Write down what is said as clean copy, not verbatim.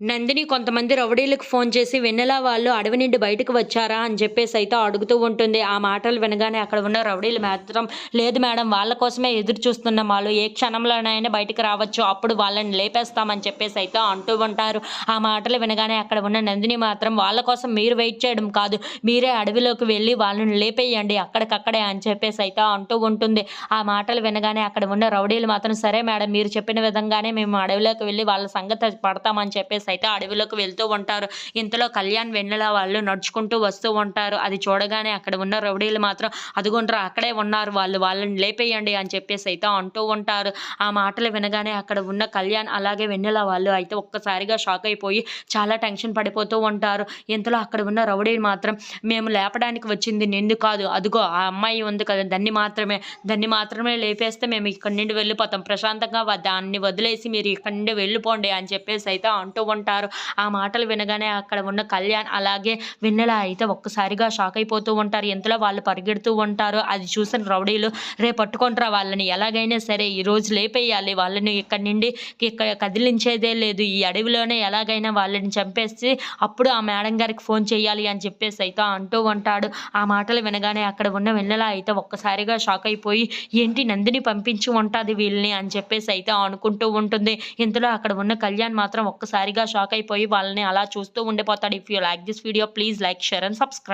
నందిని కొంతమంది రౌడీలకు ఫోన్ చేసి వెన్నెల వాళ్ళు అడవి నుండి బయటకు వచ్చారా అని చెప్పేసి అయితే అడుగుతూ ఉంటుంది. ఆ మాటలు వినగానే అక్కడ ఉన్న రౌడీలు మాత్రం లేదు మేడం వాళ్ళ కోసమే ఎదురు చూస్తున్నాం. వాళ్ళు ఏ క్షణంలోనైనా బయటకు రావచ్చు. అప్పుడు వాళ్ళని లేపేస్తామని చెప్పేసి అయితే అంటూ ఉంటారు. ఆ మాటలు వినగానే అక్కడ ఉన్న నందిని మాత్రం వాళ్ళ కోసం మీరు వెయిట్ చేయడం కాదు. మీరే అడవిలోకి వెళ్ళి వాళ్ళని లేపేయండి అక్కడికక్కడే అని చెప్పేసి అయితే అంటూ ఉంటుంది. ఆ మాటలు వినగానే అక్కడ ఉన్న రౌడీలు మాత్రం సరే మేడం మీరు చెప్పిన విధంగానే మేము అడవిలోకి వెళ్ళి వాళ్ళ సంగతి పడతామని చెప్పేసి అయితే అడవిలోకి వెళ్తూ ఉంటారు. ఇంతలో కళ్యాణ్, వెన్నెల వాళ్ళు నడుచుకుంటూ వస్తూ ఉంటారు. అది చూడగానే అక్కడ ఉన్న రౌడీలు మాత్రం అదిగోండ్రా అక్కడే ఉన్నారు వాళ్ళు, వాళ్ళని లేపేయండి అని చెప్పేసి అయితే అంటూ ఉంటారు. ఆ మాటలు వినగానే అక్కడ ఉన్న కళ్యాణ్ అలాగే వెన్నెల వాళ్ళు అయితే ఒక్కసారిగా షాక్ అయిపోయి చాలా టెన్షన్ పడిపోతూ ఉంటారు. ఇంతలో అక్కడ ఉన్న రౌడీలు మాత్రం మేము లేపడానికి వచ్చింది నిన్ను కాదు, అదిగో ఆ అమ్మాయి ఉంది కదా దాన్ని మాత్రమే లేపేస్తే మేము ఇక్కడి నుండి వెళ్ళిపోతాం. ప్రశాంతంగా దాన్ని వదిలేసి మీరు ఇక్కడి నుండి వెళ్ళిపోండి అని చెప్పేసి అయితే అంటూ ఉంటారు. ఆ మాటలు వినగానే అక్కడ ఉన్న కళ్యాణ్ అలాగే వెన్నెల అయితే ఒక్కసారిగా షాక్ అయిపోతూ ఉంటారు. ఇంతలో వాళ్ళు పరిగెడుతూ ఉంటారు. అది చూసిన రౌడీలు రే పట్టుకుంటారా వాళ్ళని ఎలాగైనా సరే ఈరోజు లేపేయాలి. వాళ్ళని ఇక్కడి నుండి ఇక్కడ కదిలించేదే లేదు. ఈ అడవిలోనే ఎలాగైనా వాళ్ళని చంపేసి అప్పుడు ఆ మేడం గారికి ఫోన్ చేయాలి అని చెప్పేసి అయితే అంటూ ఉంటాడు. ఆ మాటలు వినగానే అక్కడ ఉన్న వెన్నెల అయితే ఒక్కసారిగా షాక్ అయిపోయి ఏంటి నందిని పంపించి ఉంటది వీళ్ళని అని చెప్పేసి అయితే అనుకుంటూ ఉంటుంది. ఇంతలో అక్కడ ఉన్న కళ్యాణ్ మాత్రం ఒక్కసారిగా షాక్ అయిపోయి వాళ్ళని అలా చూస్తూ ఉండిపోతాడు. If you like this video please like, share and subscribe.